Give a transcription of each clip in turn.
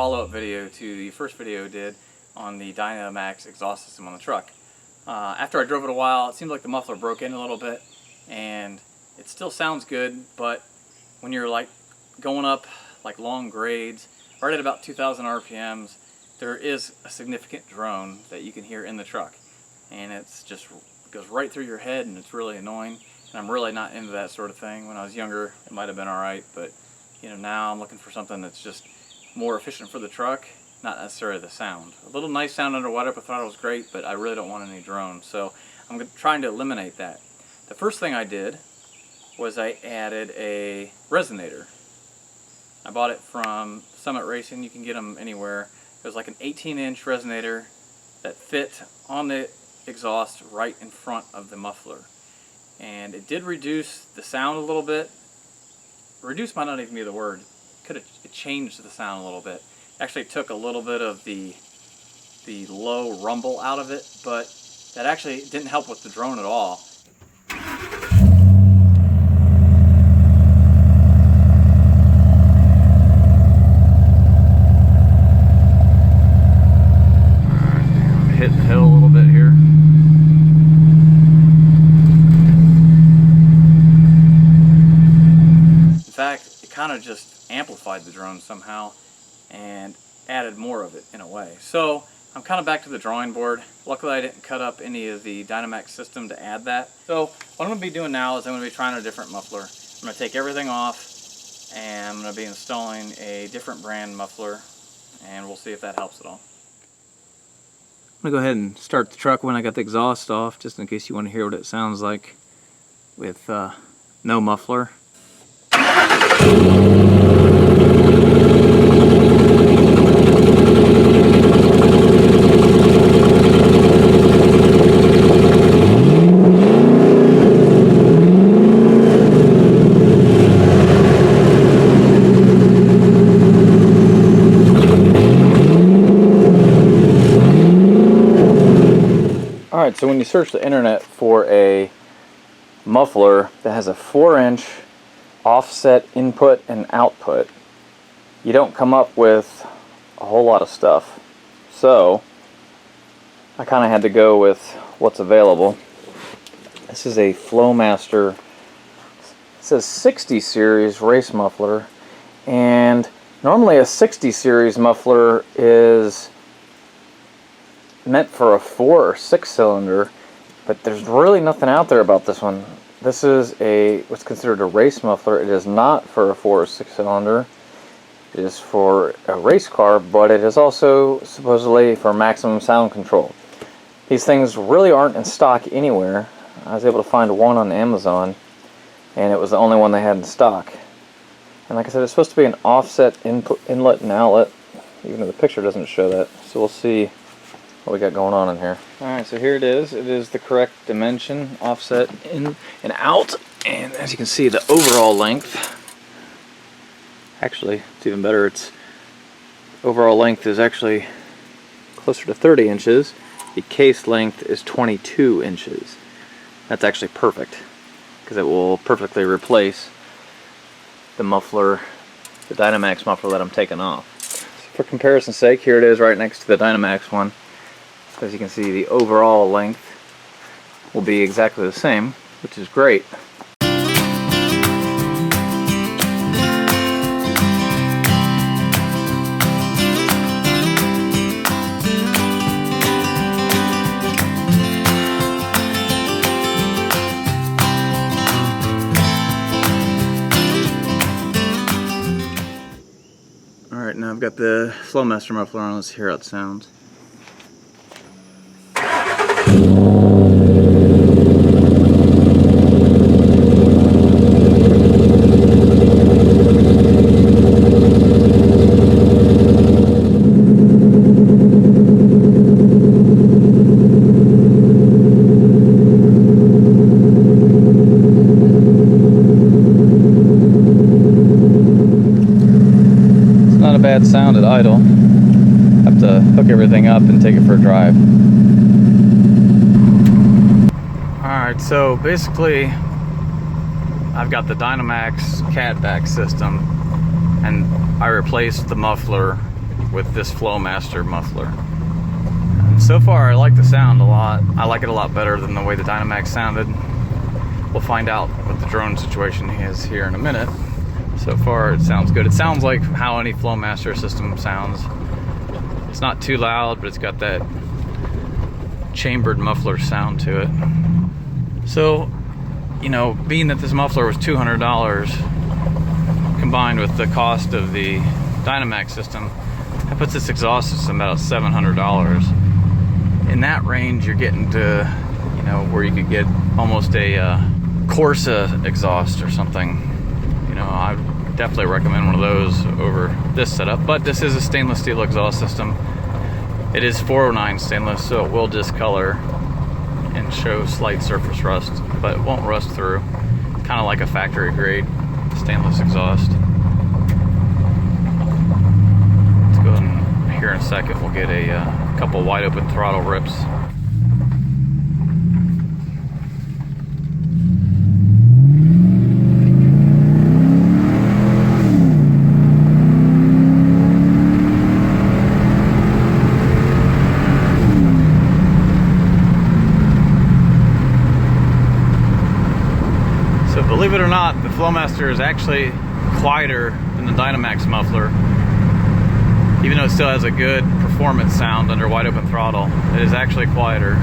follow-up video to the first video I did on the Dynomax exhaust system on the truck. After I drove it a while, it seemed like the muffler broke in a little bit, and it still sounds good, but when you're like going up like long grades, right at about 2,000 RPMs, there is a significant drone that you can hear in the truck, and it's just goes right through your head, and it's really annoying. And I'm really not into that sort of thing. When I was younger, it might have been alright, but you know, now I'm looking for something that's just more efficient for the truck, not necessarily the sound. A little nice sound under wide open throttle is great, but I really don't want any drone, so I'm trying to eliminate that. The first thing I did was I added a Resonator. I bought it from Summit Racing. You can get them anywhere. It was like an 18-inch Resonator that fit on the exhaust right in front of the muffler. And it did reduce the sound a little bit. Reduce might not even be the word. It changed the sound a little bit. Actually took a little bit of the low rumble out of it, but that actually didn't help with the drone at all. Hit the hill a little bit here. In fact, it kind of just amplified the drone somehow and added more of it in a way. So I'm kind of back to the drawing board. Luckily I didn't cut up any of the Dynomax system to add that. So what I'm going to be doing now is I'm going to be trying a different muffler. I'm going to take everything off and I'm going to be installing a different brand muffler, and we'll see if that helps at all. I'm going to go ahead and start the truck when I got the exhaust off, just in case you want to hear what it sounds like with no muffler. Alright, so when you search the internet for a muffler that has a 4-inch offset input and output, you don't come up with a whole lot of stuff. So I kind of had to go with what's available. This is a Flowmaster. It says 60 series race muffler, and normally a 60 series muffler is meant for a 4 or 6 cylinder, but there's really nothing out there about this one. This is what's considered a race muffler. It is not for a 4 or 6 cylinder. It is for a race car, but it is also supposedly for maximum sound control. These things really aren't in stock anywhere. I was able to find one on Amazon, and it was the only one they had in stock. And like I said, it's supposed to be an offset inlet and outlet, even though the picture doesn't show that. So we'll see what we got going on in here. Alright, so here it is. It is the correct dimension, offset in and out. And as you can see, the overall length, actually, it's even better. Its overall length is actually closer to 30 inches. The case length is 22 inches. That's actually perfect, because it will perfectly replace the muffler, the Dynomax muffler that I'm taking off. So for comparison's sake, here it is right next to the Dynomax one. As you can see, the overall length will be exactly the same, which is great. Alright, now I've got the Flowmaster muffler on. Let's hear how it sounds. Bad sound at idle. Have to hook everything up and take it for a drive. Alright, so basically I've got the Dynomax catback system, and I replaced the muffler with this Flowmaster muffler. And so far I like the sound a lot. I like it a lot better than the way the Dynomax sounded. We'll find out what the drone situation is here in a minute. So far it sounds good. It sounds like how any Flowmaster system sounds. It's not too loud, but it's got that chambered muffler sound to it. So, you know, being that this muffler was $200 combined with the cost of the Dynomax system, that puts this exhaust system about $700. In that range, you're getting to, you know, where you could get almost a Corsa exhaust or something. You know, I definitely recommend one of those over this setup, but this is a stainless steel exhaust system. It is 409 stainless, so it will discolor and show slight surface rust, but it won't rust through. Kind of like a factory grade stainless exhaust. Let's go ahead and here in a second we'll get a couple wide open throttle rips. Believe it or not, the Flowmaster is actually quieter than the Dynomax muffler. Even though it still has a good performance sound under wide open throttle, it is actually quieter.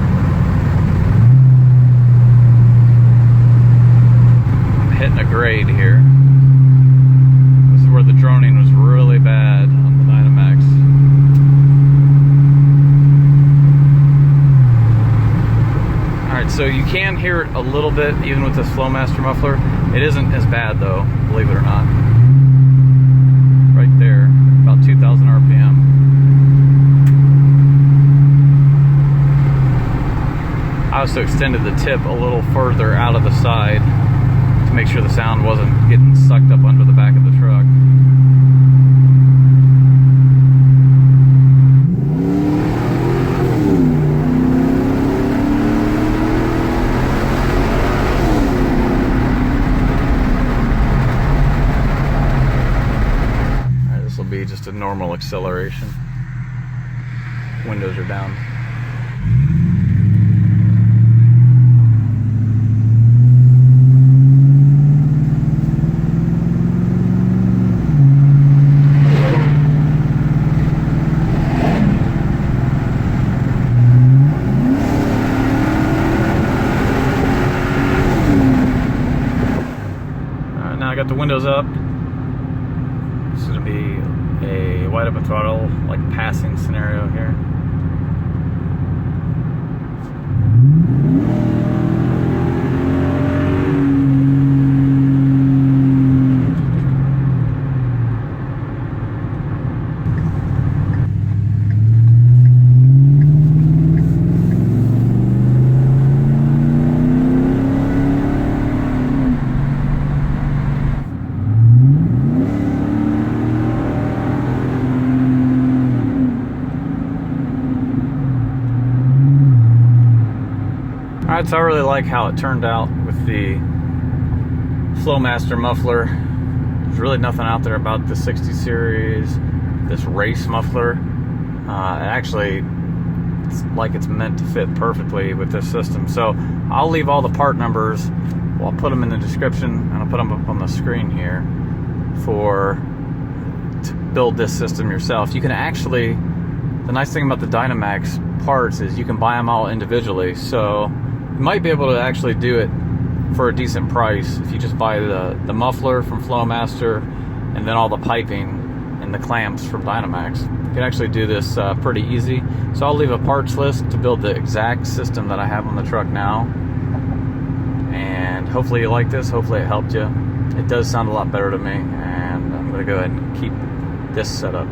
I'm hitting a grade here. This is where the droning was really bad on the Dynomax. Alright, so you can hear it a little bit even with this Flowmaster muffler. It isn't as bad though, believe it or not. Right there, about 2,000 RPM. I also extended the tip a little further out of the side to make sure the sound wasn't getting sucked up under the back of the truck. Be just a normal acceleration. Windows are down. Alright, now I got the windows up. This is going to be a wide open throttle, like passing scenario here. Alright, so I really like how it turned out with the Flowmaster muffler. There's really nothing out there about the 60 series, this race muffler. Actually, it's like it's meant to fit perfectly with this system. So I'll leave all the part numbers, I'll put them in the description, and I'll put them up on the screen here to build this system yourself. You can actually, the nice thing about the Dynomax parts is you can buy them all individually. So you might be able to actually do it for a decent price if you just buy the muffler from Flowmaster and then all the piping and the clamps from Dynomax. You can actually do this pretty easy. So I'll leave a parts list to build the exact system that I have on the truck now. And hopefully you like this, hopefully it helped you. It does sound a lot better to me, and I'm going to go ahead and keep this set up.